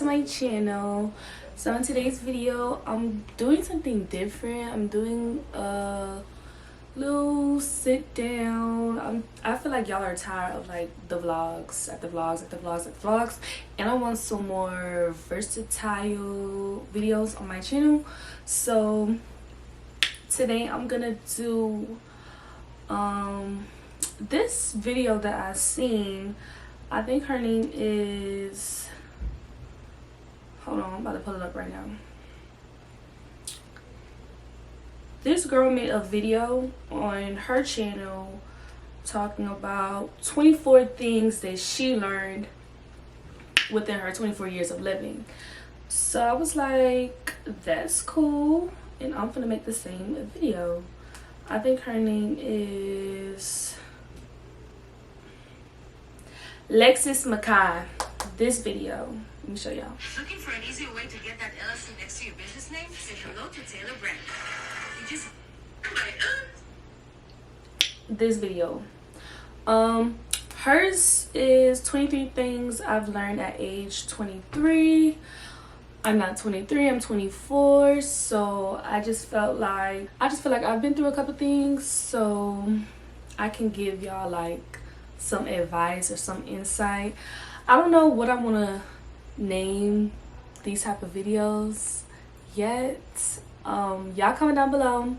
to my channel. So in today's video, I'm doing something different. I'm doing a little sit down. I feel like y'all are tired of like the vlogs after vlogs after vlogs after vlogs, and I want some more versatile videos on my channel. So today I'm gonna do this video that I seen. I think her name is, hold on, I'm about to pull it up right now. This girl made a video on her channel talking about 24 things that she learned within her 24 years of living. So I was like, that's cool, and I'm gonna make the same video. I think her name is Lexis Mackay. This video, let me show y'all. Looking for an easier way to get that LLC next to your business name? Say hello to Taylor Brand. You just this video. Hers is 23 things I've learned at age 23. I'm not 23, I'm 24. So I feel like I've been through a couple things, so I can give y'all like some advice or some insight. I don't know what I want to name these type of videos yet. Y'all comment down below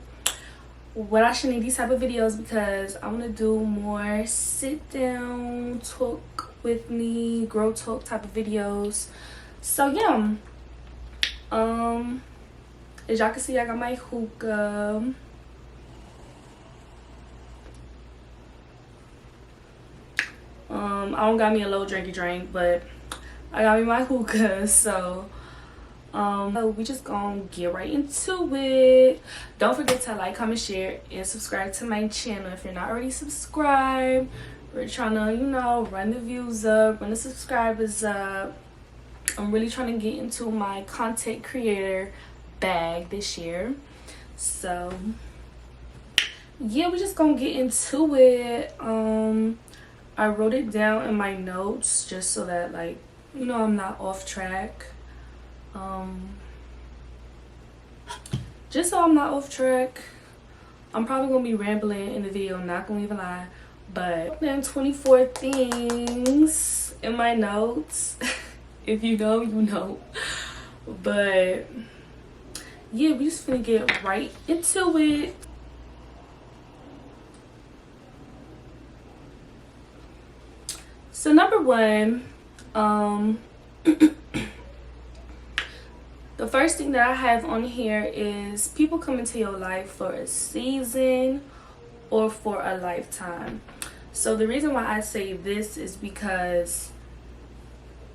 what I should name these type of videos, because I want to do more sit down, talk with me, grow talk type of videos. So yeah, as y'all can see, I got my hookah. I don't got me a little drinky drink, but I got me my hookah. So we just gonna get right into it. Don't forget to like, comment, share, and subscribe to my channel if you're not already subscribed. We're trying to, you know, run the views up, run the subscribers up. I'm really trying to get into my content creator bag this year. So yeah, we're just gonna get into it. I wrote it down in my notes just so that, like, you know, I'm not off track. Just so I'm not off track. I'm probably gonna be rambling in the video, not gonna even lie. But then 24 things in my notes. If you know, you know. But yeah, we just finna get right into it. So number one, the first thing that I have on here is people come into your life for a season or for a lifetime. So the reason why I say this is because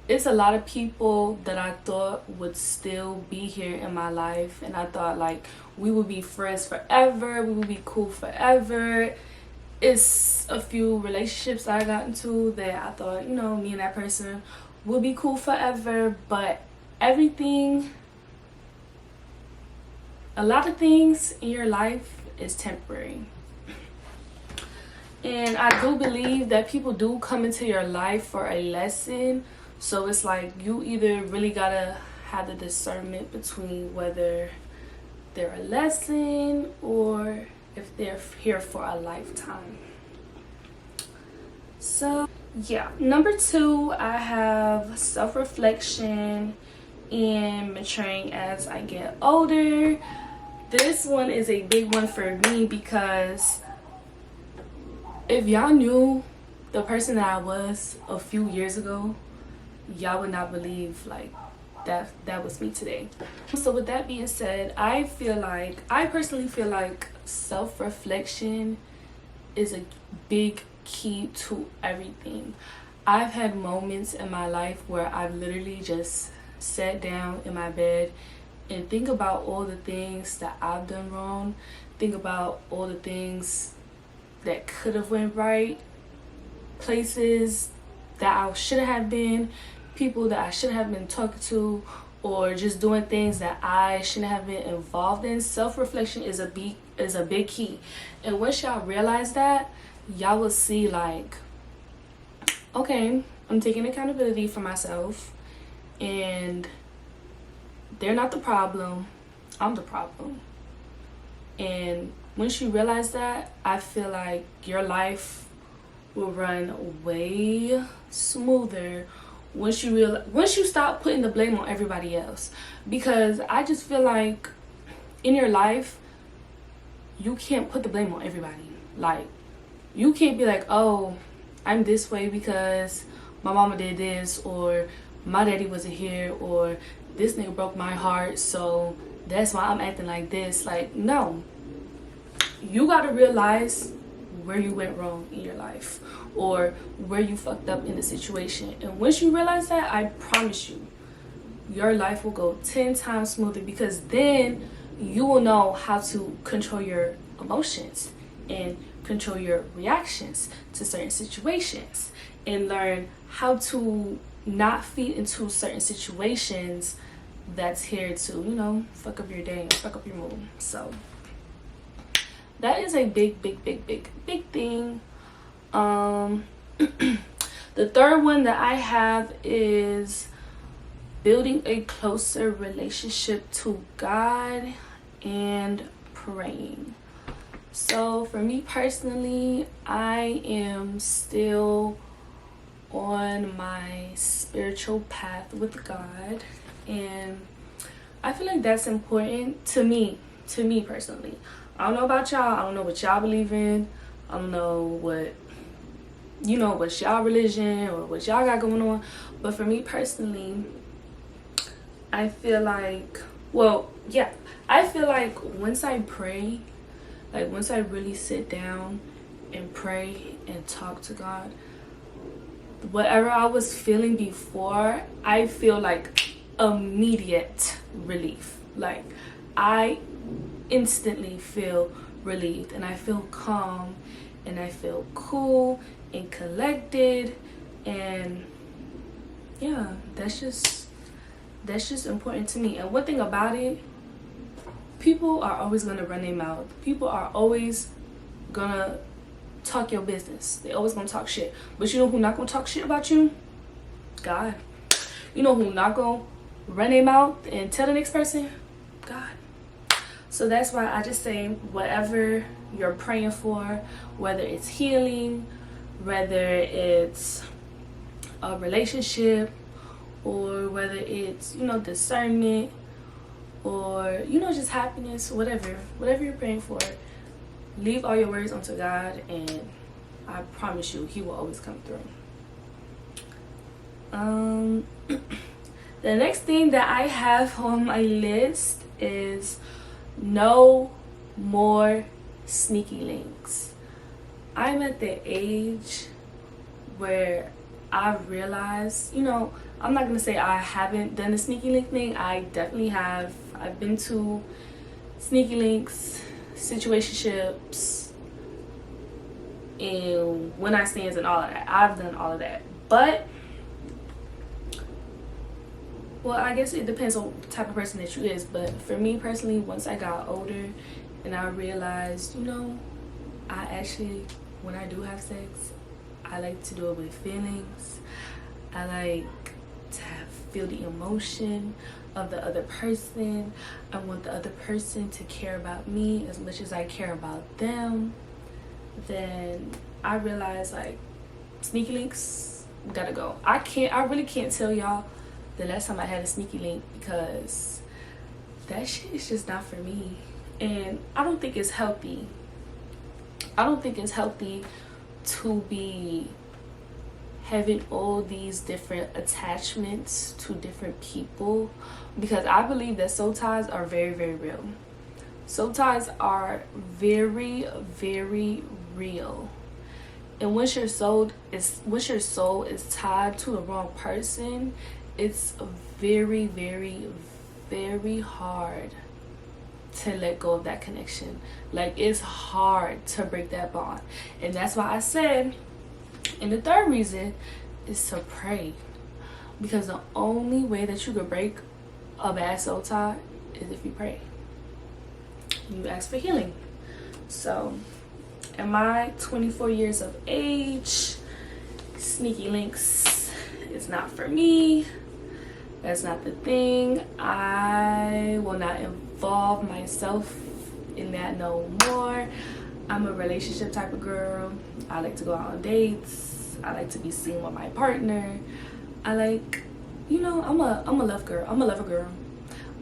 it's a lot of people that I thought would still be here in my life, and I thought like we would be friends forever, we would be cool forever. It's a few relationships I got into that I thought, you know, me and that person will be cool forever, but everything, a lot of things in your life is temporary. And I do believe that people do come into your life for a lesson. So it's like you either really gotta have the discernment between whether they're a lesson or if they're here for a lifetime. So yeah, number two, I have self-reflection and maturing as I get older. This one is a big one for me because if y'all knew the person that I was a few years ago, y'all would not believe like that was me today. So with that being said, I personally feel like self-reflection is a big key to everything. I've had moments in my life where I've literally just sat down in my bed and think about all the things that I've done wrong, think about all the things that could have went right, places that I should have been, people that I should have been talking to, or just doing things that I shouldn't have been involved in. Self-reflection is a big key. And once y'all realize that, y'all will see like, okay, I'm taking accountability for myself. and they're not the problem. I'm the problem. And once you realize that, I feel like your life will run way smoother once you stop putting the blame on everybody else. Because I just feel like in your life, you can't put the blame on everybody. Like, you can't be like, oh, I'm this way because my mama did this, or my daddy wasn't here, or this nigga broke my heart, so that's why I'm acting like this. Like, no. You gotta realize where you went wrong in your life, or where you fucked up in the situation. And once you realize that, I promise you, your life will go 10 times smoother, because then you will know how to control your emotions and control your reactions to certain situations, and learn how to not feed into certain situations that's here to, you know, fuck up your day and fuck up your mood. So that is a big thing. The third one that I have is building a closer relationship to God and praying. So for me personally, I am still on my spiritual path with God, and I feel like that's important to me personally. I don't know about y'all. I don't know what y'all believe in. I don't know what, you know, what's y'all religion or what y'all got going on. But for me personally, I feel like, I feel like once I pray, like once I really sit down and pray and talk to God, whatever I was feeling before, I feel like immediate relief. Like, I instantly feel relieved, and I feel calm, and I feel cool and collected. And yeah, that's just important to me. And one thing about it, people are always gonna run their mouth. People are always gonna talk your business. They always gonna talk shit. But you know who not gonna talk shit about you? God. You know who not gonna run their mouth and tell the next person? God. So that's why I just say, whatever you're praying for, whether it's healing, whether it's a relationship, or whether it's, you know, discernment, or, you know, just happiness, whatever you're praying for, leave all your worries unto God, and I promise you, He will always come through. The next thing that I have on my list is no more sneaky links. I'm at the age where I realize, you know, I'm not gonna say I haven't done the sneaky link thing. I definitely have. I've been to sneaky links, situationships, and one night stands and all of that. I've done all of that. But, well, I guess it depends on the type of person that you is. But for me personally, once I got older and I realized, you know, I actually, when I do have sex, I like to do it with feelings. I like to feel the emotion of the other person. I want the other person to care about me as much as I care about them. Then I realized, like, sneaky links gotta go. I really can't tell y'all the last time I had a sneaky link, because that shit is just not for me. And I don't think it's healthy. I don't think it's healthy to be having all these different attachments to different people, because I believe that soul ties are very, very real. Soul ties are very, very real. And once your soul is tied to the wrong person, it's very, very, very hard to let go of that connection. Like, it's hard to break that bond. And that's why I said, and the third reason is to pray. Because the only way that you could break a bad soul tie is if you pray. You ask for healing. So, in my 24 years of age, sneaky links is not for me. That's not the thing. I will not involve myself in that no more. I'm a relationship type of girl. I like to go out on dates. I like to be seen with my partner. I like, you know, I'm a love girl. I'm a lover girl.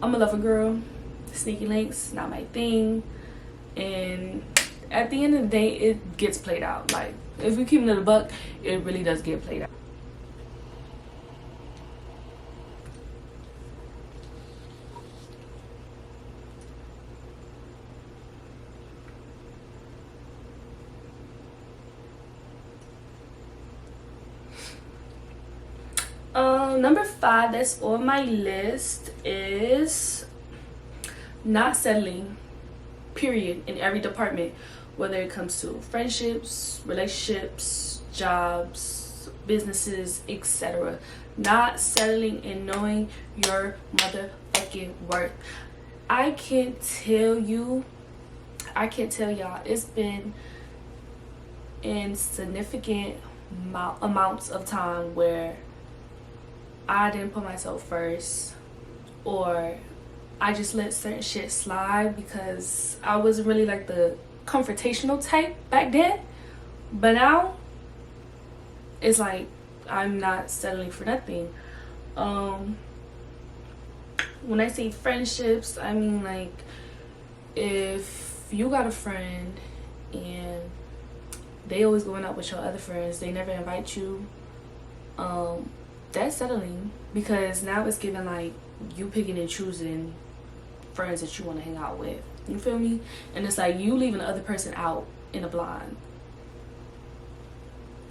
I'm a lover girl. Sneaky links, not my thing. And at the end of the day, it gets played out. Like, if we keep it in the buck, it really does get played out. Number 5 that's on my list is not settling, period, in every department, whether it comes to friendships, relationships, jobs, businesses, etc. Not settling and knowing your motherfucking worth. I can't tell y'all, it's been in significant amounts of time where I didn't put myself first, or I just let certain shit slide because I wasn't really like the confrontational type back then. But now it's like I'm not settling for nothing. When I say friendships, I mean like if you got a friend and they always going out with your other friends, they never invite you, that's settling, because now it's giving like you picking and choosing friends that you want to hang out with. You feel me? And it's like you leaving the other person out in a blind.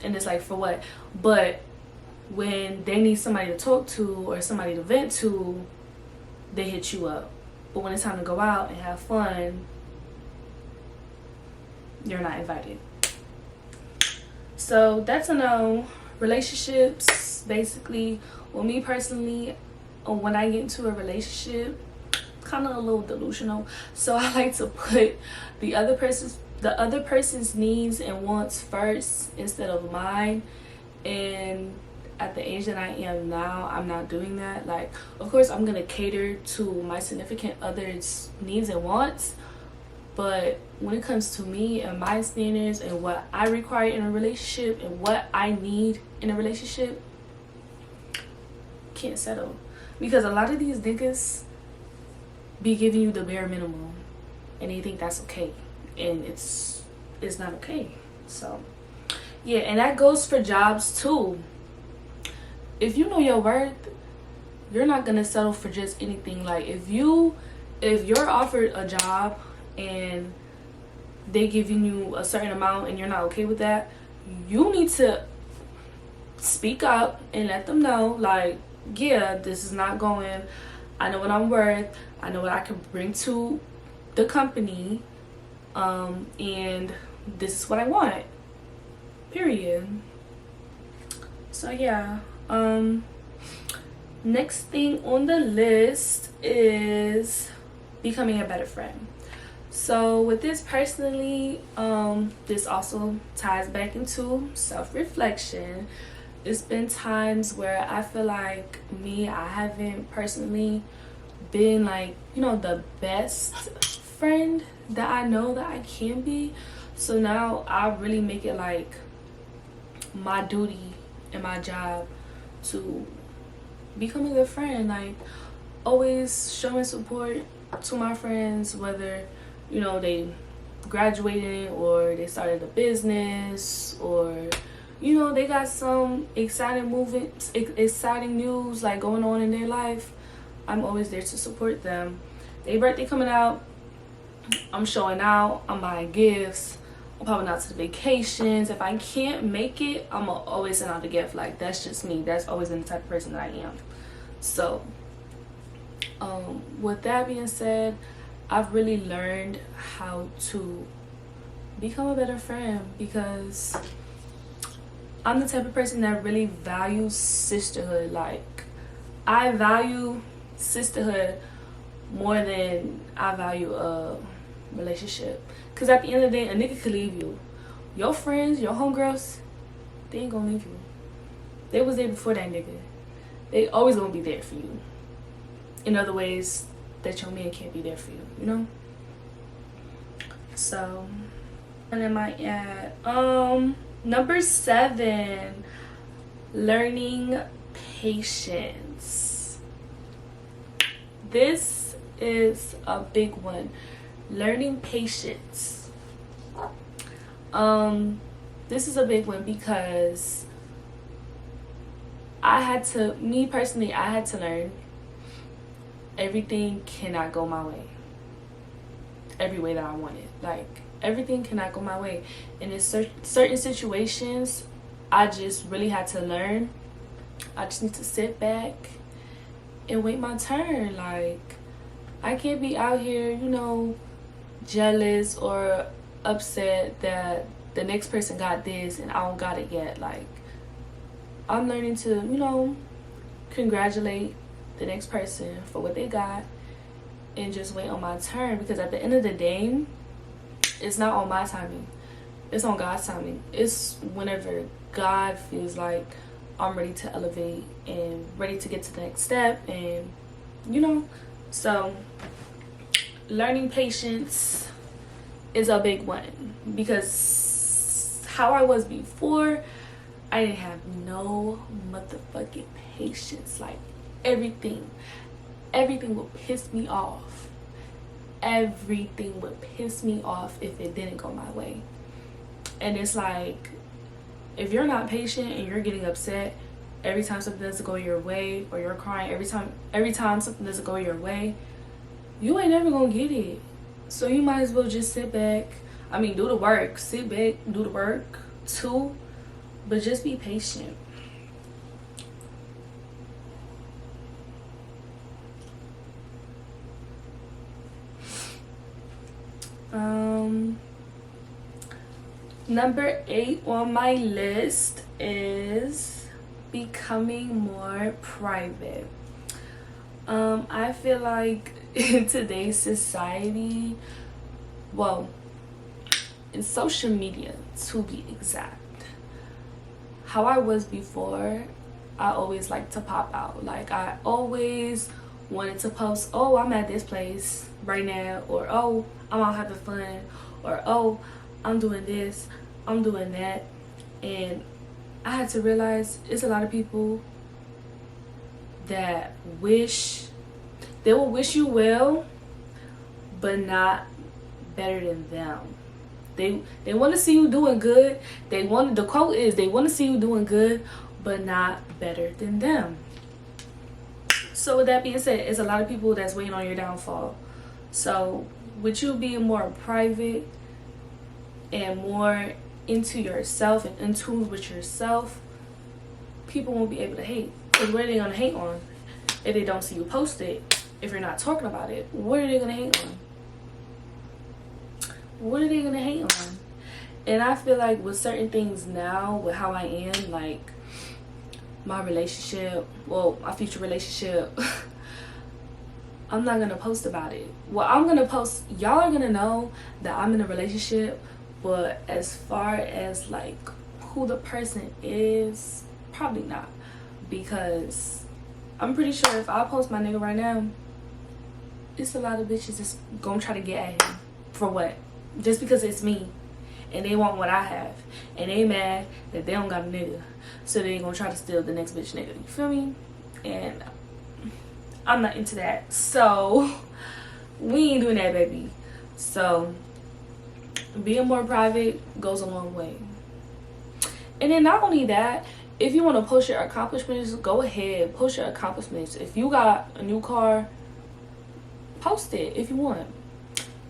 And it's like, for what? But when they need somebody to talk to or somebody to vent to, they hit you up. But when it's time to go out and have fun, you're not invited. So that's a no. Relationships, basically, well, me personally, when I get into a relationship, kind of a little delusional, so I like to put the other person's needs and wants first instead of mine. And at the age that I am now, I'm not doing that. Like, of course I'm gonna cater to my significant other's needs and wants, but when it comes to me and my standards and what I require in a relationship and what I need in a relationship, can't settle. Because a lot of these niggas be giving you the bare minimum and they think that's okay, and it's not okay. So yeah, and that goes for jobs too. If you know your worth, you're not gonna settle for just anything. Like, if you're offered a job and they giving you a certain amount and you're not okay with that, you need to speak up and let them know, like, yeah, this is not going. I know what I'm worth. I know what I can bring to the company, and this is what I want, period. So yeah, next thing on the list is becoming a better friend. So with this personally, this also ties back into self-reflection. It's been times where I feel like I haven't personally been like, you know, the best friend that I know that I can be. So now I really make it like my duty and my job to become a good friend. Like, always showing support to my friends, whether, you know, they graduated or they started a business, or, you know, they got some exciting news like going on in their life. I'm always there to support them. Their birthday coming out, I'm showing out. I'm buying gifts. I'm popping out to the vacations. If I can't make it, I'm always send out a gift. Like, that's just me. That's always been the type of person that I am. So with that being said, I've really learned how to become a better friend, because I'm the type of person that really values sisterhood. Like, I value sisterhood more than I value a relationship. Because at the end of the day, a nigga could leave you. Your friends, your homegirls, they ain't gonna leave you. They was there before that nigga. they always gonna be there for you in other ways that your man can't be there for you, you know? So, and am I at number 7, learning patience. This is a big one. Learning patience. This is a big one because me personally, I had to learn everything cannot go my way. Every way that I want it. Like, everything cannot go my way. And in certain situations, I just really had to learn. I just need to sit back and wait my turn. Like, I can't be out here, you know, jealous or upset that the next person got this and I don't got it yet. Like, I'm learning to, you know, congratulate the next person for what they got and just wait on my turn, because at the end of the day, it's not on my timing, it's on God's timing. It's whenever God feels like I'm ready to elevate and ready to get to the next step, and you know. So learning patience is a big one, because how I was before, I didn't have no motherfucking patience. Like, everything would piss me off. Everything would piss me off if it didn't go my way. And it's like, if you're not patient and you're getting upset every time something doesn't go your way, or you're crying every time something doesn't go your way, you ain't never gonna get it. So you might as well just sit back. I mean, do the work. Sit back, do the work too, but just be patient. Number 8 on my list is becoming more private. I feel like in today's society, well, in social media to be exact, how I was before, I always liked to pop out. Like, I always wanted to post, oh, I'm at this place right now, or oh, I'm out having fun, or oh, I'm doing this, I'm doing that. And I had to realize it's a lot of people that will wish you well, but not better than them. They want to see you doing good. The quote is, they want to see you doing good, but not better than them. So with that being said, it's a lot of people that's waiting on your downfall. So with you being more private and more into yourself and in tune with yourself, people won't be able to hate. Because what are they going to hate on if they don't see you post it? If you're not talking about it, what are they going to hate on? What are they going to hate on? And I feel like with certain things now, with how I am, like my relationship, well, my future relationship, I'm not going to post about it. Well, I'm going to post, y'all are going to know that I'm in a relationship, but as far as like who the person is, probably not. Because I'm pretty sure if I post my nigga right now, it's a lot of bitches that's gonna try to get at him. For what? Just because it's me and they want what I have, and they mad that they don't got a nigga, so they gonna try to steal the next bitch nigga. You feel me? And I'm not into that, so we ain't doing that, baby. So being more private goes a long way. And then not only that, if you want to post your accomplishments, go ahead, post your accomplishments. If you got a new car, post it if you want.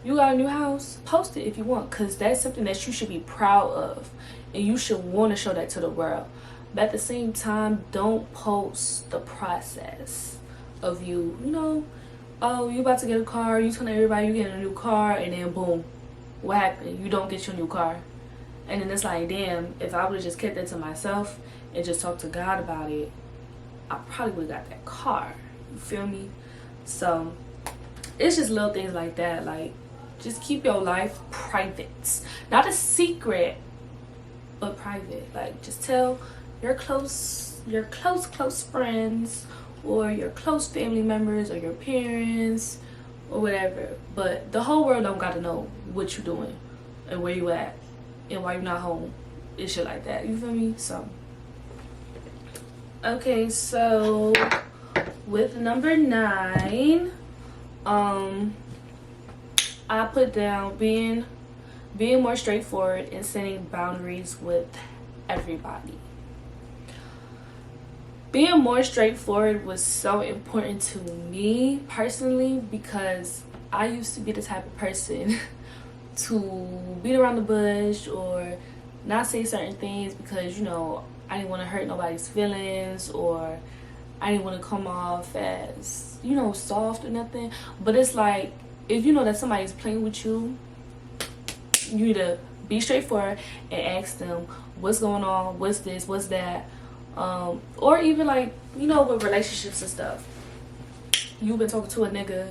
You got a new house, post it if you want, because that's something that you should be proud of and you should want to show that to the world. But at the same time, don't post the process of you know, oh, you about to get a car, you telling everybody you getting a new car, and then boom, what happened? You don't get your new car. And then it's like, damn, if I would have just kept that to myself and just talked to God about it, I probably would have got that car. You feel me? So it's just little things like that. Like, just keep your life private. Not a secret, but private. Like, just tell your close your close friends or your close family members or your parents or whatever. But the whole world don't gotta know what you doing and where you at and why you're not home and shit like that. You feel me? So okay, so with number 9, I put down being more straightforward and setting boundaries with everybody. Being more straightforward was so important to me personally because I used to be the type of person to beat around the bush or not say certain things because, you know, I didn't want to hurt nobody's feelings or I didn't want to come off as, you know, soft or nothing. But it's like, if you know that somebody's playing with you, you need to be straightforward and ask them what's going on, what's this, what's that. Or even like, you know, with relationships and stuff. You've been talking to a nigga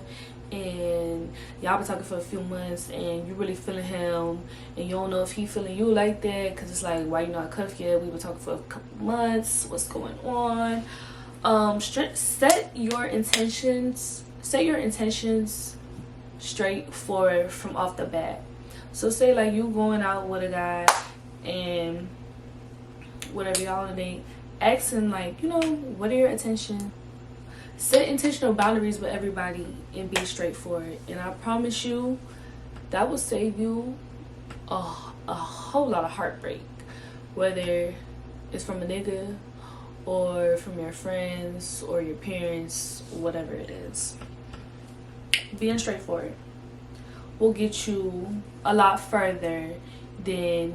and y'all been talking for a few months and you really feeling him and you don't know if he feeling you like that because it's like, why you not cuffed yet? We been talking for a couple months. What's going on? Set your intentions straight from off the bat. So say like you going out with a guy and whatever y'all on a date, asking like, you know, what are your intentions? Set intentional boundaries with everybody and be straightforward. And I promise you, that will save you a whole lot of heartbreak. Whether it's from a nigga or from your friends or your parents, whatever it is. Being straightforward will get you a lot further than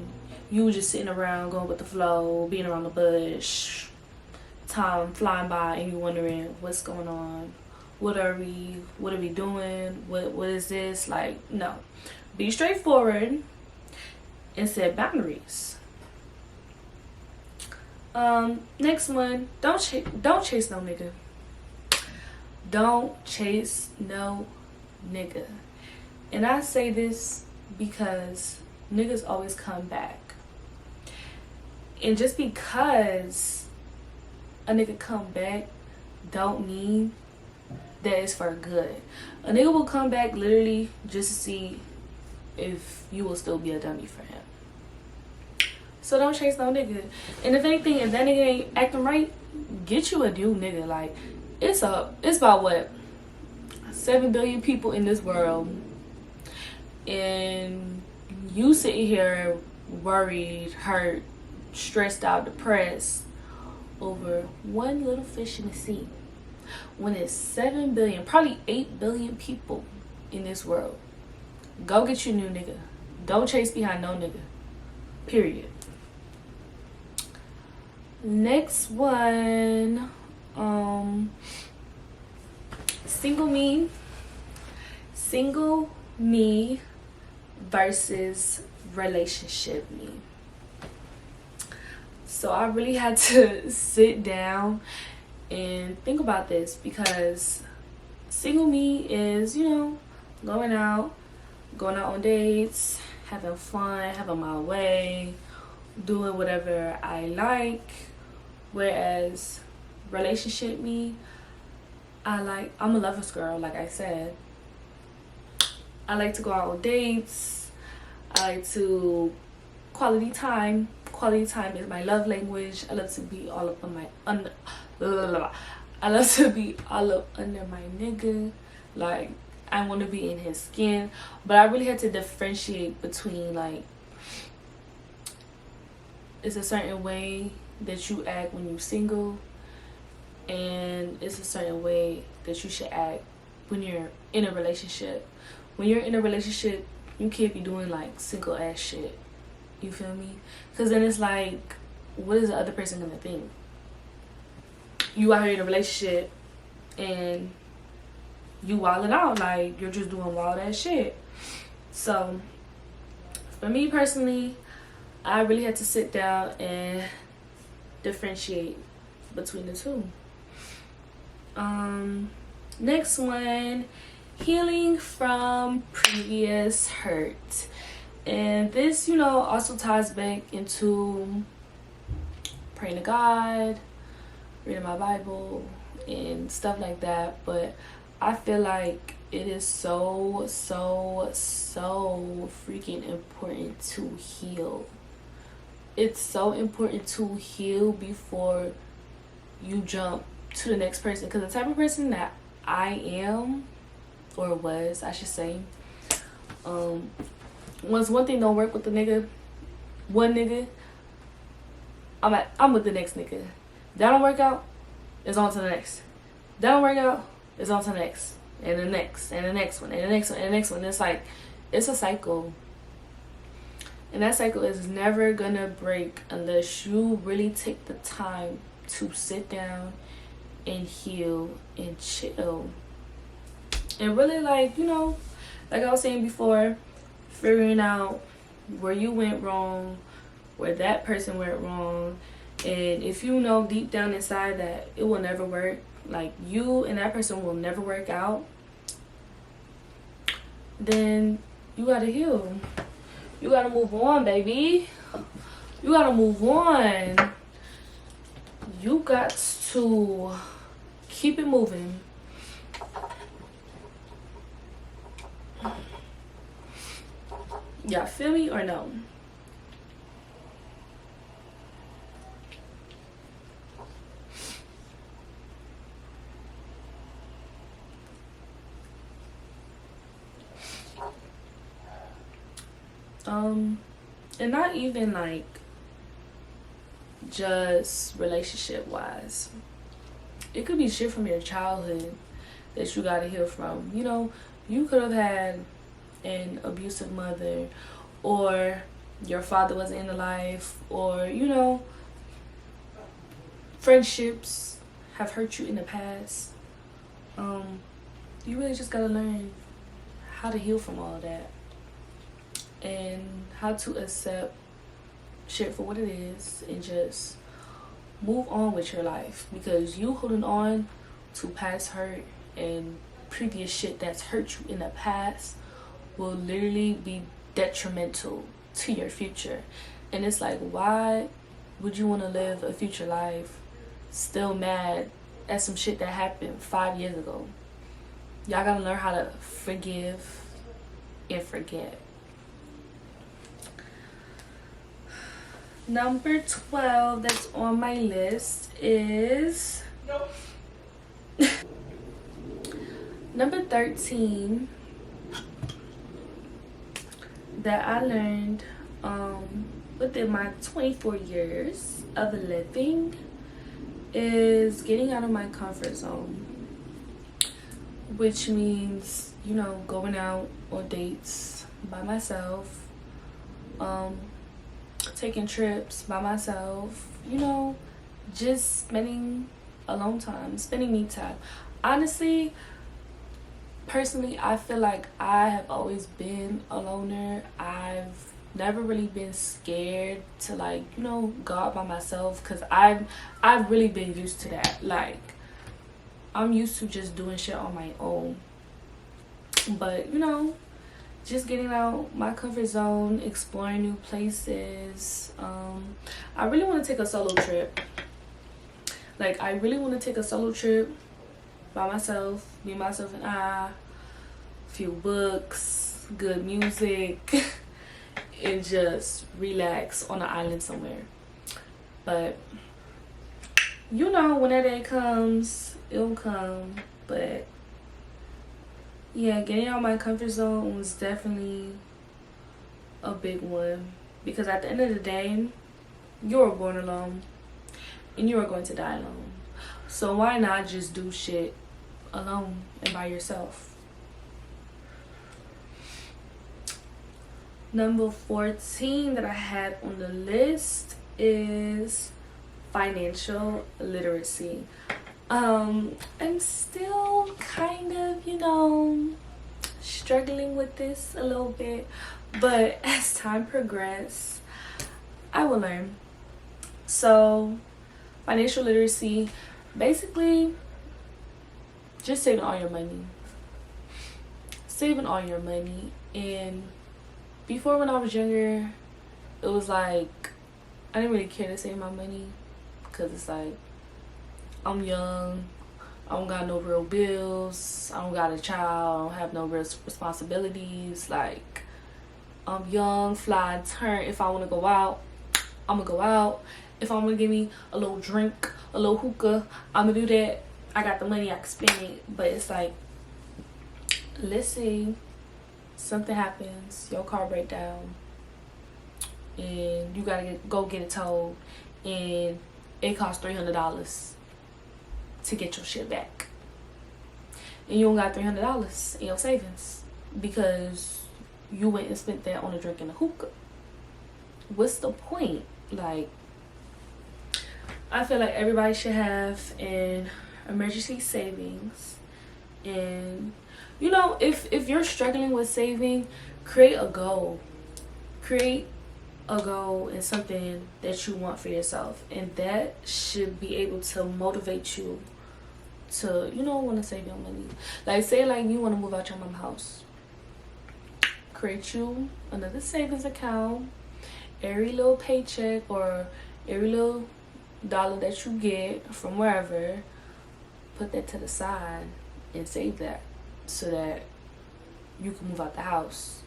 you just sitting around going with the flow, being around the bush, time flying by and you wondering what's going on, what are we doing, what is this. Like, no, be straightforward and set boundaries. Next one, don't chase no nigga. Don't chase no nigga. And I say this because niggas always come back. And just because a nigga come back don't mean that it's for good. A nigga will come back literally just to see if you will still be a dummy for him. So don't chase no nigga. And if anything, if that nigga ain't acting right, get you a new nigga. Like, it's about what, 7 billion people in this world, and you sitting here worried, hurt, stressed out, depressed over one little fish in the sea when it's 7 billion, probably 8 billion people in this world. Go get you a new nigga. Don't chase behind no nigga, period. Next one, single me versus relationship me. So I really had to sit down and think about this because single me is, you know, going out on dates, having fun, having my way, doing whatever I like. Whereas relationship me, I'm a lover's girl, like I said. I like to go out on dates. I like to quality time. Quality time is my love language. I love to be all up on my under my nigga. Like, I want to be in his skin. But I really had to differentiate between, like, it's a certain way that you act when you're single, and it's a certain way that you should act when you're in a relationship. When you're in a relationship, you can't be doing like single ass shit. You feel me? Because then it's like, what is the other person gonna think? You out here in a relationship and you wilding out, like you're just doing wild ass shit. So for me personally, I really had to sit down and differentiate between the two. Next one, healing from previous hurt. And this, you know, also ties back into praying to God, reading my Bible and stuff like that. But I feel like it is so freaking important to heal. It's so important to heal before you jump to the next person, because the type of person that I am, or was, I should say, once one thing don't work with one nigga, I'm with the next nigga. That don't work out, it's on to the next. That don't work out, it's on to the next, and the next, and the next one, and the next one, and the next one. It's like, it's a cycle. And that cycle is never gonna break unless you really take the time to sit down and heal and chill. And really, like, you know, like I was saying before, figuring out where you went wrong, where that person went wrong. And if you know deep down inside that it will never work, like you and that person will never work out, then you gotta heal. You gotta move on, baby. You gotta move on. You got to keep it moving. Y'all feel me or no? And not even like just relationship wise. It could be shit from your childhood that you gotta heal from. You know, you could have had an abusive mother, or your father wasn't in the life, or, you know, friendships have hurt you in the past. You really just gotta learn how to heal from all that, and how to accept shit for what it is, and just move on with your life. Because you holding on to past hurt and previous shit that's hurt you in the past will literally be detrimental to your future. And it's like, why would you want to live a future life still mad at some shit that happened 5 years ago? Y'all gotta learn how to forgive and forget. Number 12 that's on my list is number 13 that I learned within my 24 years of living is getting out of my comfort zone, which means, you know, going out on dates by myself, taking trips by myself, you know, just spending alone time, spending me time. Honestly, personally, I feel like I have always been a loner. I've never really been scared to, like, you know, go out by myself, because I've really been used to that. Like, I'm used to just doing shit on my own. But, you know, just getting out my comfort zone, exploring new places. I really want to take a solo trip. Like, I really want to take a solo trip by myself, me, myself, and I. Few books, good music, and just relax on an island somewhere. But, you know, when that day comes, it'll come. But yeah, getting out of my comfort zone was definitely a big one, because at the end of the day, you were born alone and you are going to die alone. So why not just do shit alone and by yourself? Number 14 that I had on the list is financial literacy. I'm still kind of, you know, struggling with this a little bit, but as time progresses, I will learn. So, financial literacy, basically, just saving all your money. Saving all your money. And before, when I was younger, it was like, I didn't really care to save my money, because it's like, I'm young. I don't got no real bills. I don't got a child. I don't have no real responsibilities. Like, I'm young, fly, turn. If I want to go out, I'm going to go out. If I want to give me a little drink, a little hookah, I'm going to do that. I got the money, I can spend it. But it's like, let's say something happens, your car break down, and you got to go get it towed, and it costs $300 to get your shit back. And you don't got $300 in your savings because you went and spent that on a drink and a hookah. What's the point? Like, I feel like everybody should have an emergency savings. And you know, if you're struggling with saving, create a goal. Create a goal and something that you want for yourself, and that should be able to motivate you to, you know, want to save your money. Like, say like you want to move out your mom's house, create you another savings account. Every little paycheck or every little dollar that you get from wherever, put that to the side and save that so that you can move out the house.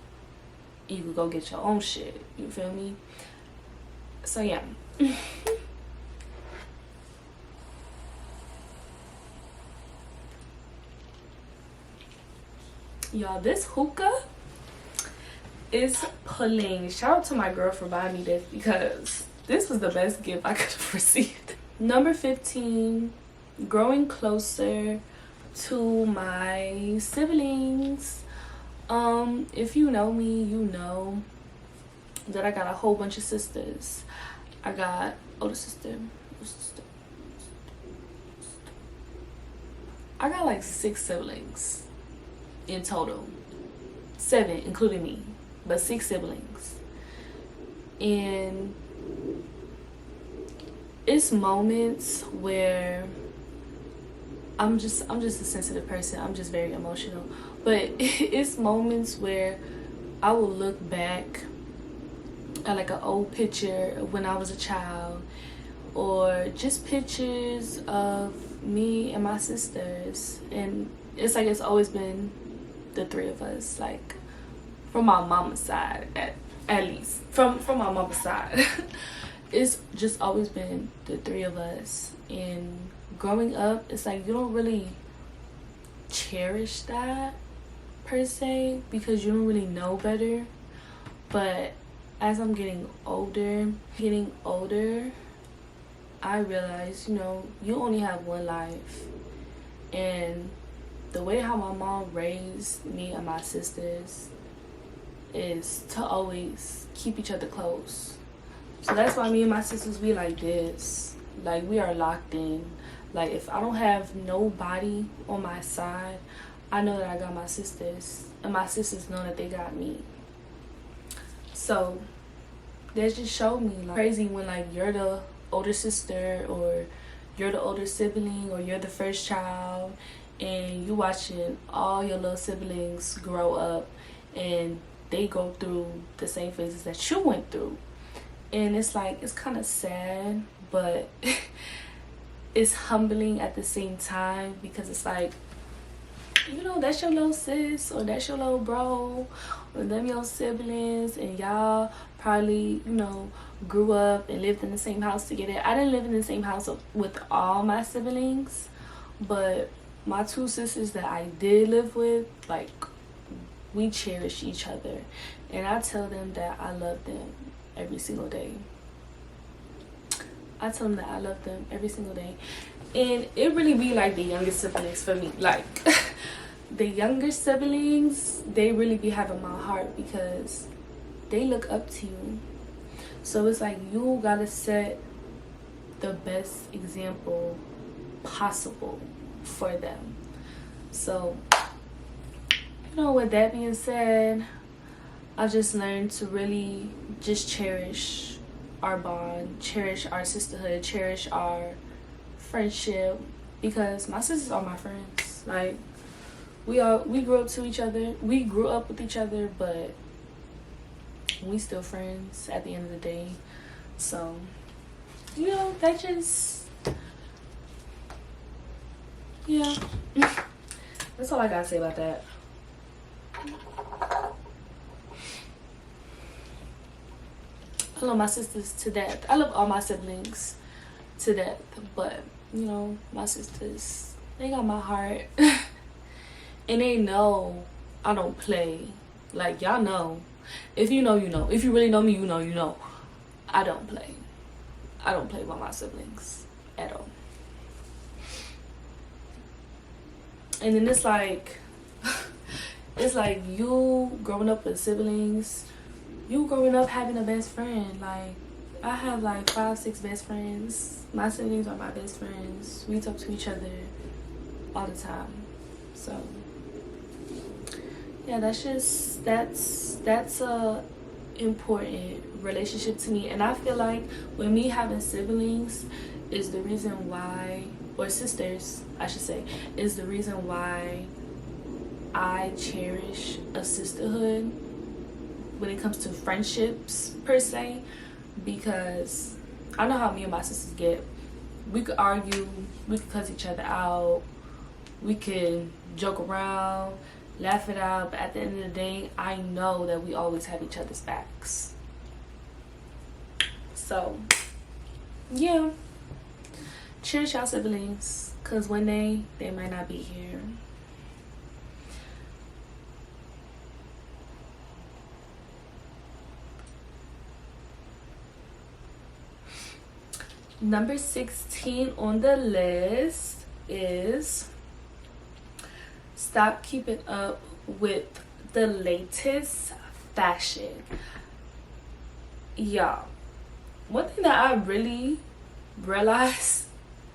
You could go get your own shit. You feel me? So yeah. Y'all, this hookah is pulling. Shout out to my girl for buying me this because this was the best gift I could have received. Number 15, growing closer to my siblings. If you know me, you know that I got a whole bunch of sisters. I got older sister. I got like 6 siblings in total. 7 including me, but 6 siblings. And it's moments where I'm just a sensitive person. I'm just very emotional. But it's moments where I will look back at like an old picture of when I was a child, or just pictures of me and my sisters, and it's like it's always been the 3 of us, like from my mama's side, at least from my mama's side. It's just always been the 3 of us. And growing up, it's like you don't really cherish that per se because you don't really know better. But as I'm getting older, I realize, you know, you only have one life. And the way how my mom raised me and my sisters is to always keep each other close. So that's why me and my sisters, we like this. Like, we are locked in. Like, if I don't have nobody on my side, I know that I got my sisters, and my sisters know that they got me. So that just showed me, like, crazy when like you're the older sister, or you're the older sibling, or you're the first child, and you watching all your little siblings grow up and they go through the same phases that you went through. And it's like, it's kind of sad, but it's humbling at the same time, because it's like, you know, that's your little sis, or that's your little bro, or them your siblings, and y'all probably, you know, grew up and lived in the same house together. I didn't live in the same house with all my siblings, but my 2 sisters that I did live with, like, we cherish each other, and I tell them that I love them every single day. I tell them that I love them every single day. And it really be like the younger siblings for me. Like, the younger siblings, they really be having my heart because they look up to you. So it's like, you gotta set the best example possible for them. So, you know, with that being said, I just learned to really just cherish our bond, cherish our sisterhood, cherish our friendship, because my sisters are my friends. Like, we grew up with each other, but we still friends at the end of the day. So, you know, that just yeah, that's all I gotta say about that. I love my sisters to death. I love all my siblings to death, but you know, my sisters, they got my heart. And they know I don't play. Like, y'all know. If you know, you know. If you really know me, you know, you know. I don't play. I don't play with my siblings at all. And then it's like you growing up with siblings, you growing up having a best friend. Like, I have like 5, 6 best friends. My siblings are my best friends. We talk to each other all the time. So yeah, that's a important relationship to me. And I feel like with me having siblings is the reason why, or sisters I should say, is the reason why I cherish a sisterhood when it comes to friendships per se, because I know how me and my sisters get. We could argue, we could cuss each other out, we could joke around, laugh it out, but at the end of the day, I know that we always have each other's backs. So yeah, cherish your siblings, because one day they might not be here. Number 16 on the list is stop keeping up with the latest fashion. Y'all, one thing that I really realized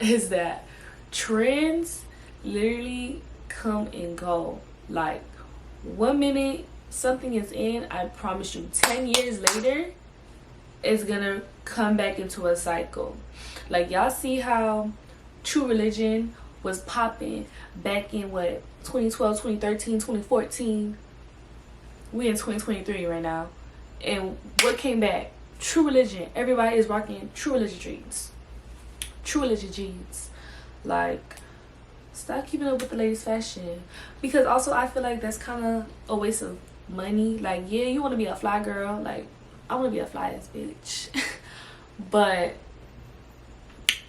is that trends literally come and go. Like, 1 minute something is in, I promise you 10 years later it's gonna come back into a cycle. Like, y'all see how True Religion was popping back in what, 2012, 2013, 2014. We in 2023 right now, and what came back? True Religion. Everybody is rocking True Religion jeans. True Religion jeans. Like, stop keeping up with the latest fashion, because also I feel like that's kind of a waste of money. Like, yeah, you want to be a fly girl, like I want to be a fly ass bitch. But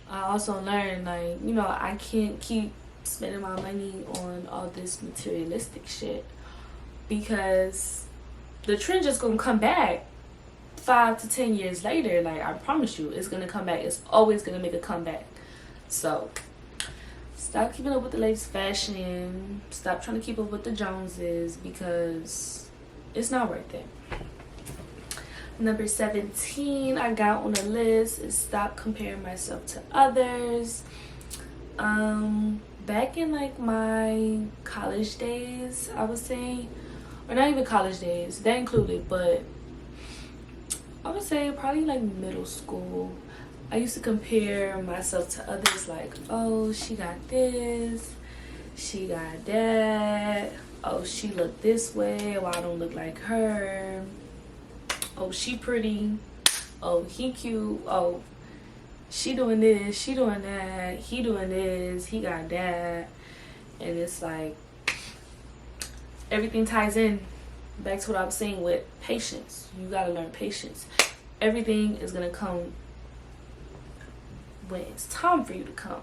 I also learned, like, you know, I can't keep spending my money on all this materialistic shit, because the trend just gonna come back 5 to 10 years later. Like, I promise you, it's gonna come back. It's always gonna make a comeback. So stop keeping up with the latest fashion. Stop trying to keep up with the Joneses, because it's not worth it. Number 17 I got on the list is stop comparing myself to others. Back in like my college days, I would say, or not even college days, that included, but I would say probably like middle school, I used to compare myself to others. Like, oh, she got this, she got that, oh, she looked this way, well, I don't look like her, oh, she pretty, oh, he cute, oh, she doing this, she doing that, he doing this, he got that. And it's like, everything ties in back to what I was saying with patience. You gotta learn patience. Everything is gonna come when it's time for you to come.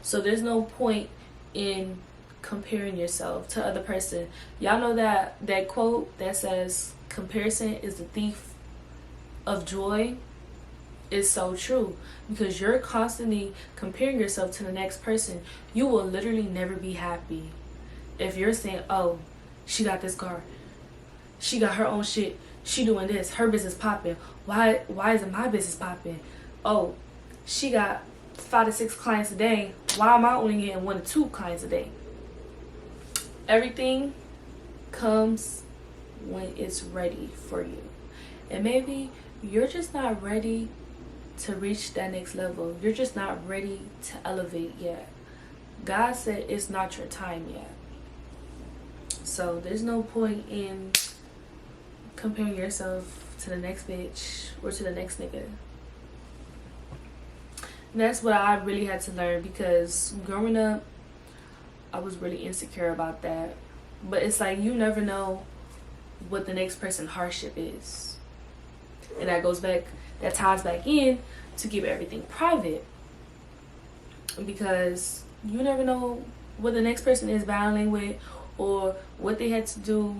So there's no point in comparing yourself to other person. Y'all know that quote that says comparison is the thief of joy is so true, because you're constantly comparing yourself to the next person. You will literally never be happy if you're saying, oh, she got this car, she got her own shit, she doing this, her business popping, why isn't my business popping? Oh, she got 5 to 6 clients a day, why am I only getting 1 to 2 clients a day? Everything comes when it's ready for you. And maybe you're just not ready to reach that next level. You're just not ready to elevate yet. God said it's not your time yet. So there's no point in comparing yourself to the next bitch or to the next nigga. And that's what I really had to learn, because growing up, I was really insecure about that. But it's like you never know what the next person's hardship is. And that ties back in to keep everything private. Because you never know what the next person is battling with or what they had to do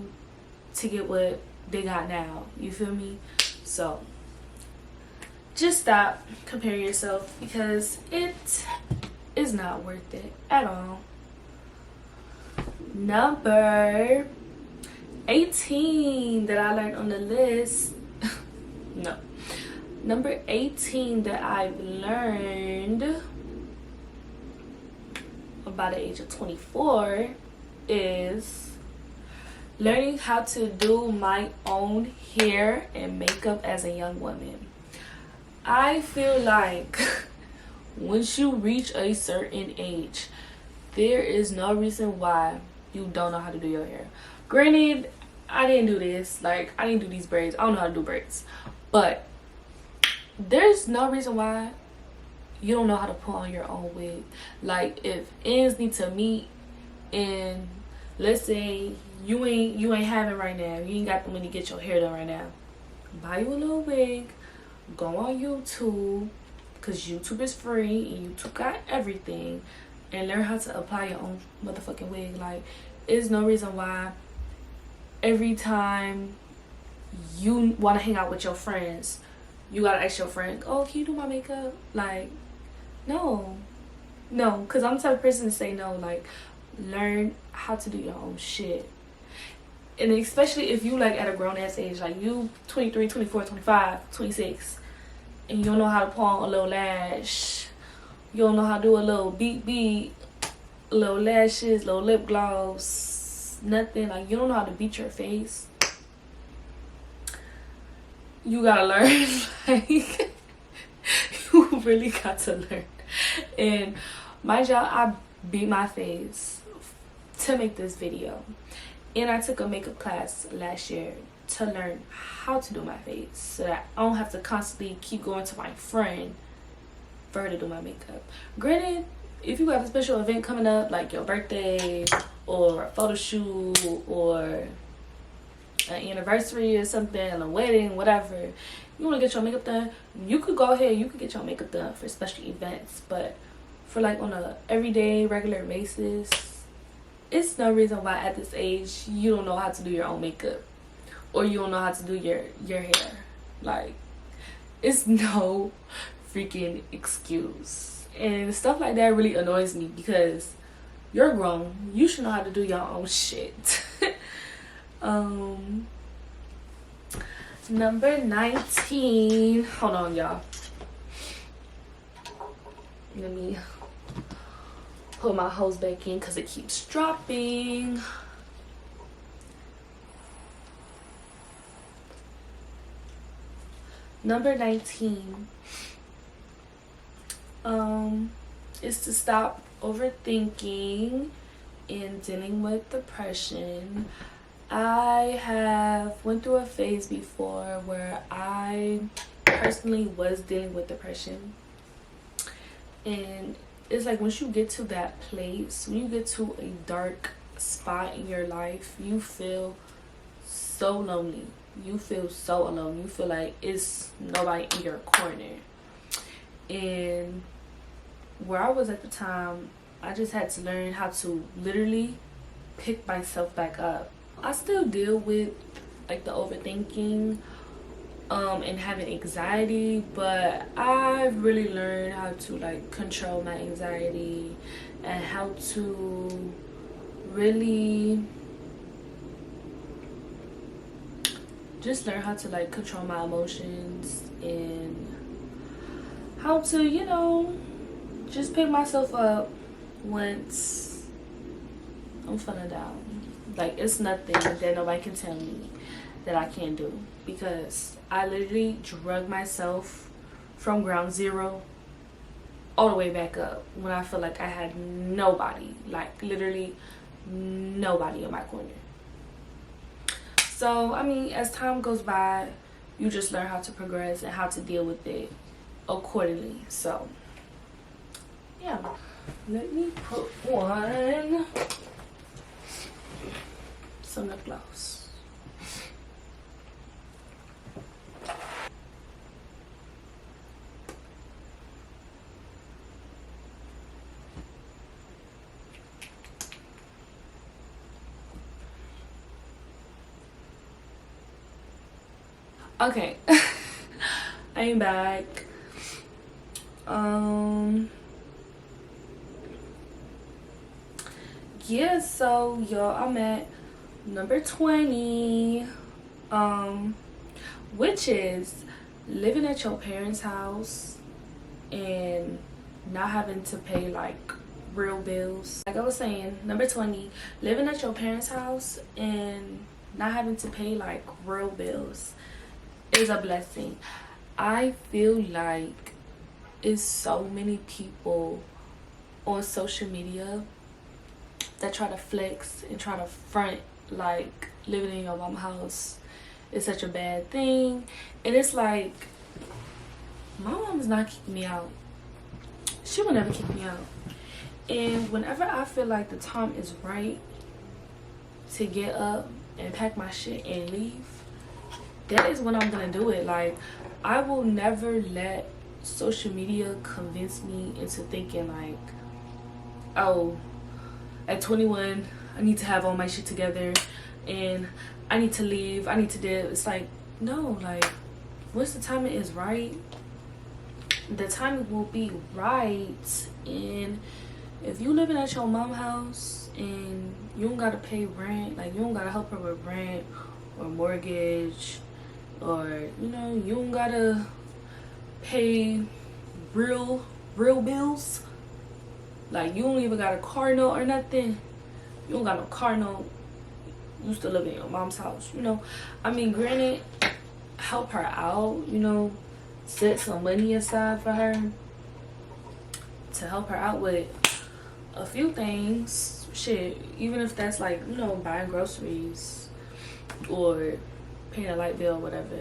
to get what they got now. You feel me? So just stop comparing yourself because it is not worth it at all. Number 18 that I learned on the list. No. Number 18 that I've learned by the age of 24 is learning how to do my own hair and makeup as a young woman. I feel like once you reach a certain age, there is no reason why you don't know how to do your hair. Granted, I didn't do this. Like, I didn't do these braids. I don't know how to do braids. But there's no reason why you don't know how to put on your own wig. Like, if ends need to meet and let's say you ain't having right now, you ain't got the money to get your hair done right now, buy you a little wig, go on YouTube, because YouTube is free and YouTube got everything, and learn how to apply your own motherfucking wig. Like, there's no reason why every time you want to hang out with your friends, you gotta ask your friend, oh, can you do my makeup? Like, no, because I'm the type of person to say no. Like, learn how to do your own shit. And especially if you like at a grown ass age, like you 23, 24, 25, 26, and you don't know how to put on a little lash, you don't know how to do a little beat, little lashes, little lip gloss, nothing. Like, you don't know how to beat your face. You gotta learn. Like, you really got to learn. And mind y'all, I beat my face to make this video. And I took a makeup class last year to learn how to do my face so that I don't have to constantly keep going to my friend for her to do my makeup. Granted, if you have a special event coming up, like your birthday or a photo shoot or an anniversary or something, a wedding, whatever, you want to get your makeup done, you could go ahead, you could get your makeup done for special events. But for like on a everyday, regular basis, it's no reason why at this age you don't know how to do your own makeup or you don't know how to do your hair. Like, it's no freaking excuse. And stuff like that really annoys me because you're grown, you should know how to do your own shit. Number 19, hold on y'all, let me put my hose back in because it keeps dropping. Number 19 is to stop overthinking and dealing with depression. I have went through a phase before where I personally was dealing with depression, and it's like once you get to that place, when you get to a dark spot in your life, you feel so lonely, you feel so alone, you feel like it's nobody in your corner. And where I was at the time, I just had to learn how to literally pick myself back up. I still deal with like the overthinking and having anxiety, but I've really learned how to like control my anxiety and how to really just learn how to like control my emotions and how to, you know, just pick myself up once I'm feeling down. Like, it's nothing that nobody can tell me that I can't do, because I literally drug myself from ground zero all the way back up when I feel like I had nobody, like literally nobody in my corner. So, I mean, as time goes by, you just learn how to progress and how to deal with it accordingly. So, yeah, let me put on some lip gloss. Okay. I am back. Yeah, so y'all, I'm at number 20, which is living at your parents' house and not having to pay like real bills. Like I was saying, number 20, living at your parents' house and not having to pay like real bills is a blessing. I feel like it's so many people on social media that try to flex and try to front like living in your mom's house is such a bad thing. And it's like, my mom is not kicking me out. She will never kick me out. And whenever I feel like the time is right to get up and pack my shit and leave, that is when I'm gonna do it. Like, I will never let social media convince me into thinking like, oh, at 21 I need to have all my shit together and I need to leave, I need to dip. It's like, no, like, once the timing is right, the timing will be right. And if you living at your mom's house and you don't gotta pay rent, like you don't gotta help her with rent or mortgage, or you know, you don't gotta pay real bills, like you don't even got a car note or nothing, you don't got no car note, you still live in your mom's house, you know. I mean, granted, help her out, you know, set some money aside for her to help her out with a few things, shit, even if that's like, you know, buying groceries or paying a light bill, whatever.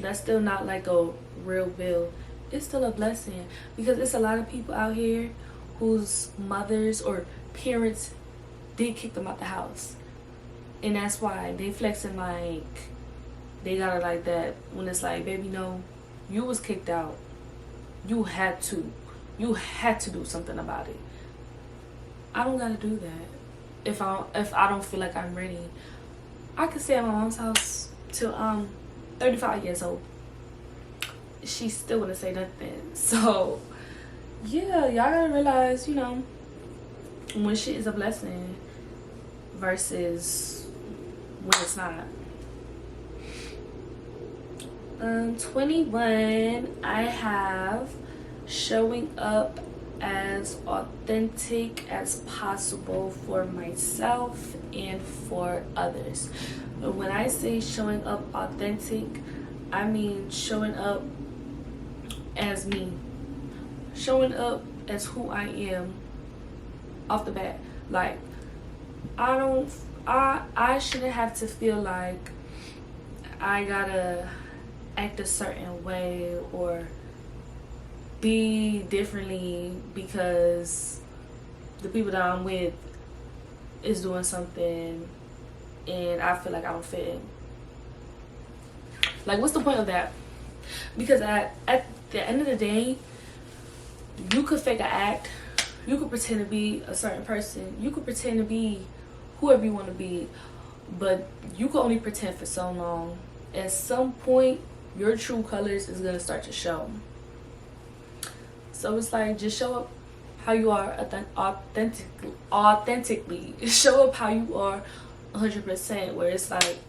That's still not like a real bill. It's still a blessing, because it's a lot of people out here whose mothers or parents did kick them out the house, and that's why they flexing like they got it like that, when it's like, baby, no, you was kicked out, you had to do something about it. I don't gotta do that. If I don't feel like I'm ready, I could stay at my mom's house till I'm 35 years old. She still wouldn't say nothing. So yeah, y'all gotta realize, you know, when shit is a blessing versus when it's not. 21, I have showing up as authentic as possible for myself and for others. And when I say showing up authentic, I mean showing up as me, showing up as who I am off the bat. Like, I shouldn't have to feel like I gotta act a certain way or be differently because the people that I'm with is doing something and I feel like I don't fit in. Like, what's the point of that? Because at the end of the day, you could fake an act, you could pretend to be a certain person, you could pretend to be whoever you want to be, but you can only pretend for so long. At some point, your true colors is gonna start to show. So it's like, just show up how you are authentically. Show up how you are 100%, where it's like,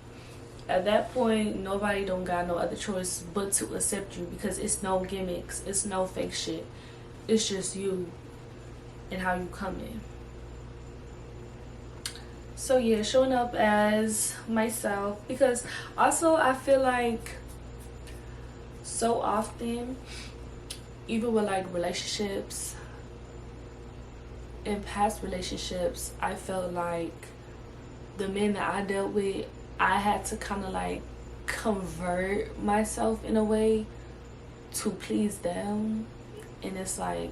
at that point, nobody don't got no other choice but to accept you, because it's no gimmicks, it's no fake shit. It's just you and how you come in. So yeah, showing up as myself, because also I feel like so often, even with like relationships, in past relationships, I felt like the men that I dealt with, I had to kind of like convert myself in a way to please them. And it's like,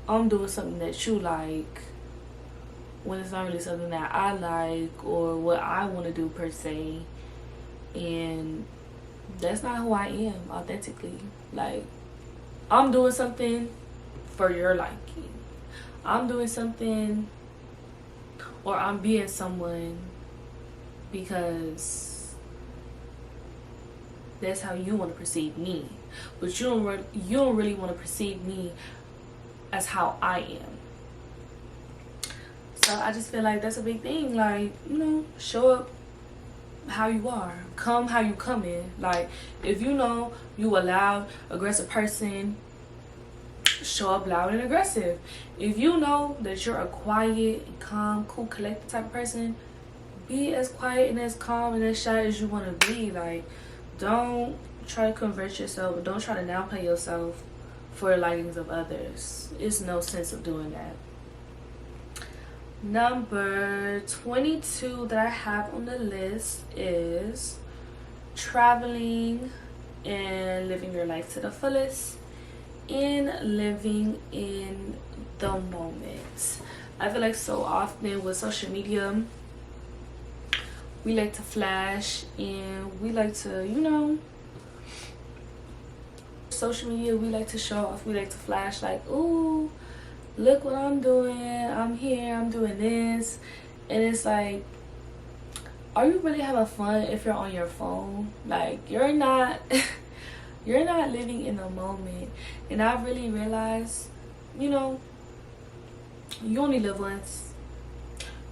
I'm doing something that you like when it's not really something that I like or what I want to do per se. And that's not who I am authentically. Like, I'm doing something for your liking. I'm doing something, or I'm being someone because that's how you want to perceive me. But you don't really want to perceive me as how I am. So I just feel like that's a big thing. Like, you know, show up how you are. Come how you come in. Like, if you know you a loud, aggressive person, show up loud and aggressive. If you know that you're a quiet, calm, cool, collected type of person, be as quiet and as calm and as shy as you want to be. Like, don't try to convert yourself. Don't try to downplay yourself for the likings of others. It's no sense of doing that. Number 22 that I have on the list is traveling and living your life to the fullest and living in the moment. I feel like so often with social media, we like to flash and we like to, you know, social media, we like to show off, we like to flash like, ooh, look what I'm doing, I'm here, I'm doing this. And it's like, are you really having fun if you're on your phone? Like, you're not you're not living in the moment. And I really realized, you know, you only live once.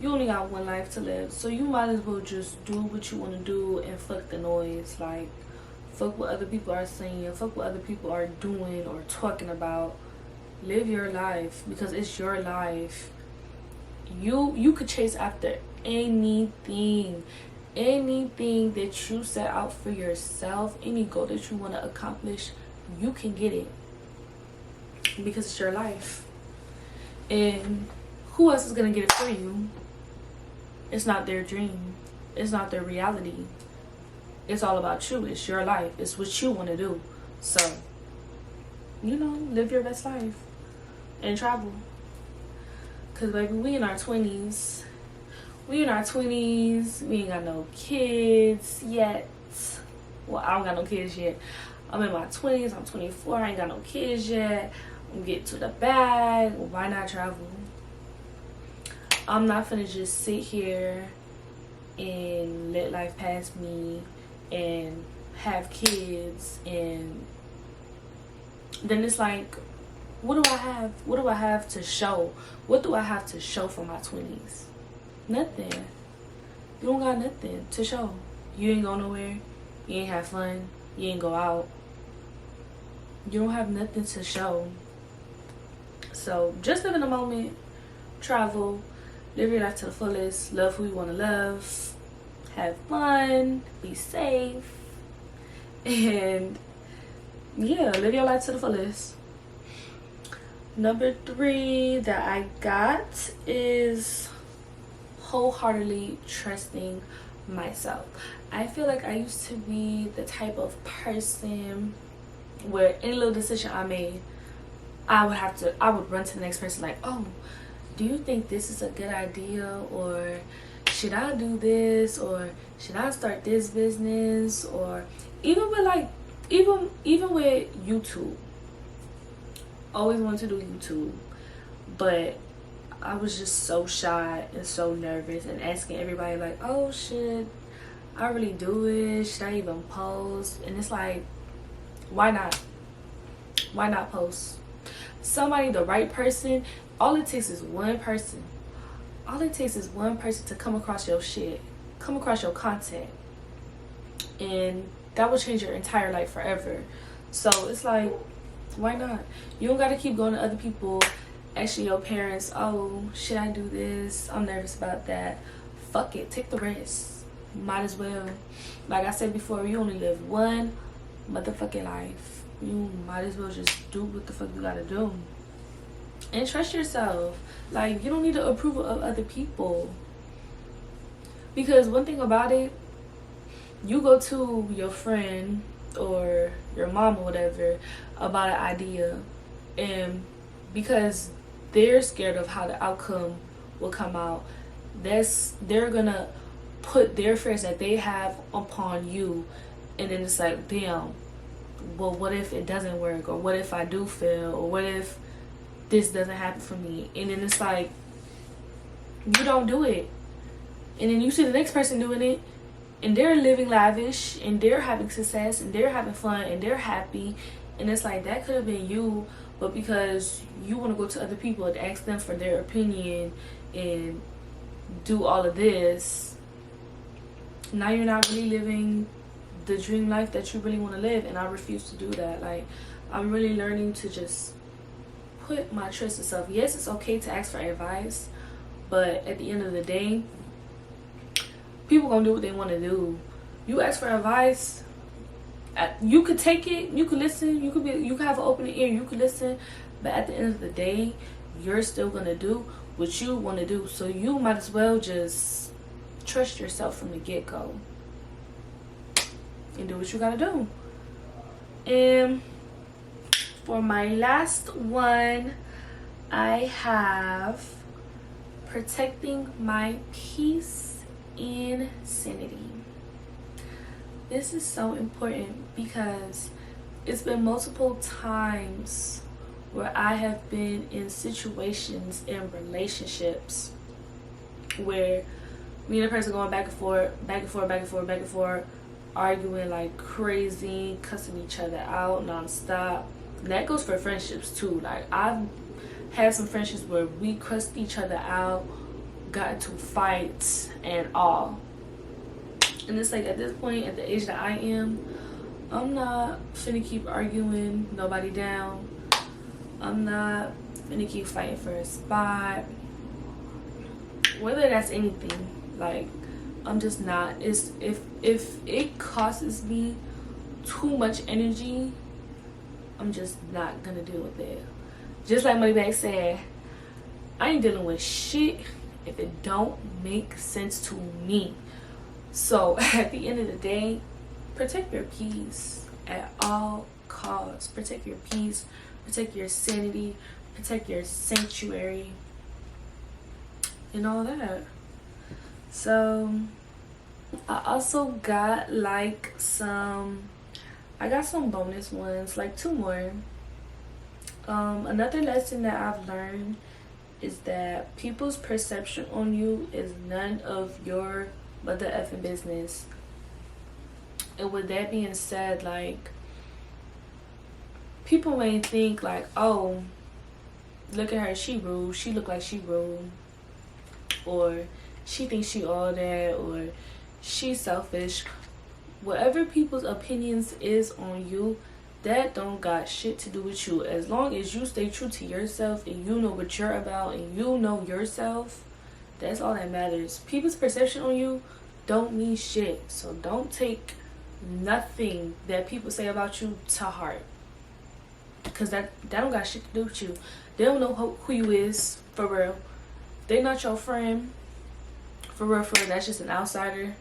You only got one life to live, so you might as well just do what you want to do and fuck the noise. Like, fuck what other people are saying, fuck what other people are doing or talking about. Live your life because it's your life. You could chase after anything that you set out for yourself, any goal that you want to accomplish, you can get it because it's your life. And who else is gonna get it for you? It's not their dream, it's not their reality. It's all about you. It's your life. It's what you want to do. So, you know, live your best life and travel. Cause baby, we in our 20s. We in our 20s. We ain't got no kids yet. Well, I don't got no kids yet. I'm in my 20s. I'm 24. I ain't got no kids yet. I'm getting to the bag. Why not travel? I'm not finna just sit here and let life pass me and have kids, and then it's like, what do I have? What do I have to show? What do I have to show for my 20s? Nothing. You don't got nothing to show. You ain't go nowhere. You ain't have fun. You ain't go out. You don't have nothing to show. So just live in the moment. Travel. Live your life to the fullest. Love who you want to love. Have fun. Be safe. And yeah, live your life to the fullest. Number 3 that I got is wholeheartedly trusting myself. I feel like I used to be the type of person where any little decision I made, I would run to the next person like, oh, do you think this is a good idea? Or should I do this? Or should I start this business? Or even with like, even with YouTube, always wanted to do YouTube, but I was just so shy and so nervous and asking everybody like, oh, should I really do it? Should I even post? And it's like, why not? Why not post? Somebody, the right person, all it takes is one person. All it takes is one person to come across your shit, come across your content, and that will change your entire life forever. So it's like, why not? You don't gotta keep going to other people, asking your parents, oh, should I do this? I'm nervous about that. Fuck it, take the risk. Might as well. Like I said before, you only live one motherfucking life. You might as well just do what the fuck you gotta do. And trust yourself. Like, you don't need the approval of other people. Because one thing about it, you go to your friend or your mom or whatever about an idea, and because they're scared of how the outcome will come out. They're gonna put their fears that they have upon you, and then it's like, damn, well, what if it doesn't work, or what if I do fail, or what if this doesn't happen for me? And then it's like, you don't do it, and then you see the next person doing it, and they're living lavish, and they're having success, and they're having fun, and they're happy, and it's like, that could have been you, but because you want to go to other people and ask them for their opinion and do all of this, now you're not really living the dream life that you really want to live. And I refuse to do that. Like, I'm really learning to just put my trust in self. Yes, it's okay to ask for advice, but at the end of the day, people gonna do what they want to do. You ask for advice, you could take it, you could listen, you could have an open ear, you could listen, but at the end of the day, you're still gonna do what you want to do. So you might as well just trust yourself from the get-go and do what you gotta do. And for my last one, I have protecting my peace and sanity. This is so important because it's been multiple times where I have been in situations in relationships where me and a person going back and forth, arguing like crazy, cussing each other out nonstop. And that goes for friendships too. Like, I've had some friendships where we cussed each other out, got into fights and all. And it's like, at this point, at the age that I am, I'm not finna keep arguing nobody down. I'm not finna keep fighting for a spot. Whether that's anything, like, I'm just not. It's if it costs me too much energy, I'm just not gonna deal with it. Just like Moneybagg said, I ain't dealing with shit if it don't make sense to me. So at the end of the day, protect your peace at all costs. Protect your peace, protect your sanity, protect your sanctuary, and all that. So I also got like some bonus ones, like 2 more. Another lesson that I've learned is that people's perception on you is none of your mother effing business. And with that being said, like, people may think like, oh, look at her, she rude, she look like she rude, or she thinks she all that, or she's selfish. Whatever people's opinions is on you, that don't got shit to do with you. As long as you stay true to yourself and you know what you're about and you know yourself, that's all that matters. People's perception on you don't mean shit. So don't take nothing that people say about you to heart, because that don't got shit to do with you. They don't know who you is for real. They not your friend for real. That's just an outsider.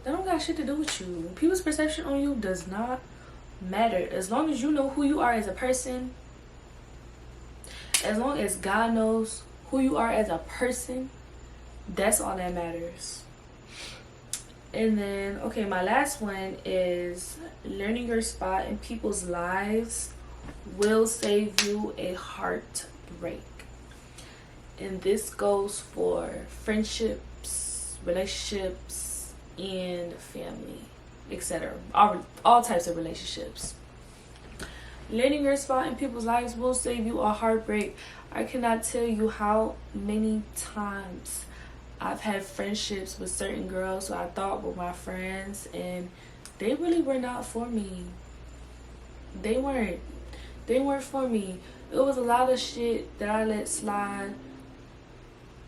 That don't got shit to do with you. People's perception on you does not matter. As long as you know who you are as a person, as long as God knows who you are as a person, that's all that matters. And then, okay, my last one is learning your spot in people's lives will save you a heartbreak. And this goes for friendships, relationships, and family, etc. All types of relationships. Learning your spot in people's lives will save you a heartbreak. I cannot tell you how many times I've had friendships with certain girls who I thought were my friends, and they really were not for me. They weren't for me. It was a lot of shit that I let slide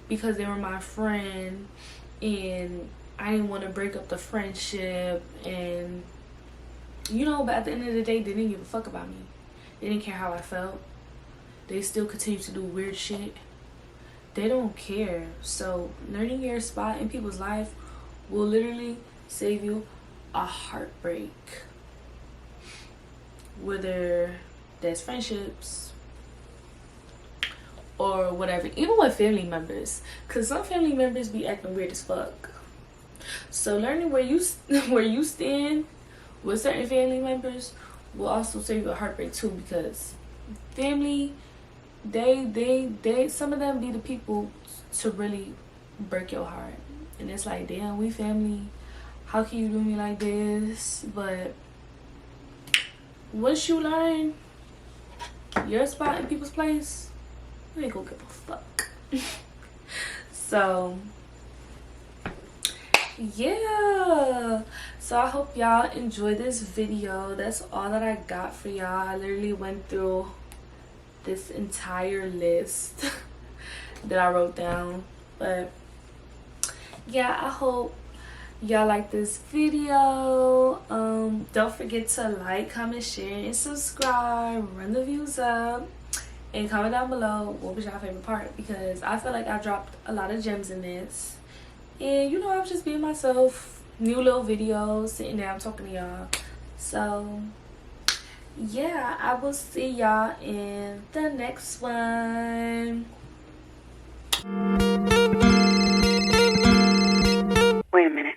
because they were my friend, and I didn't want to break up the friendship, and but at the end of the day, they didn't give a fuck about me. They didn't care how I felt. They still continue to do weird shit. They don't care. So learning your spot in people's life will literally save you a heartbreak. Whether that's friendships, or whatever, even with family members, because some family members be acting weird as fuck. So learning where you where you stand with certain family members will also save you a heartbreak too, because family, they some of them be the people to really break your heart. And it's like, damn, we family, how can you do me like this? But once you learn your spot in people's place, you ain't gonna give a fuck. So yeah, so I hope y'all enjoy this video. That's all that I got for y'all. I literally went through this entire list that I wrote down. But yeah, I hope y'all like this video. Don't forget to like, comment, share, and subscribe. Run the views up, and comment down below what was your favorite part, because I feel like I dropped a lot of gems in this. And you know, I was just being myself. New little videos, sitting down talking to y'all. So yeah, I will see y'all in the next one. Wait a minute.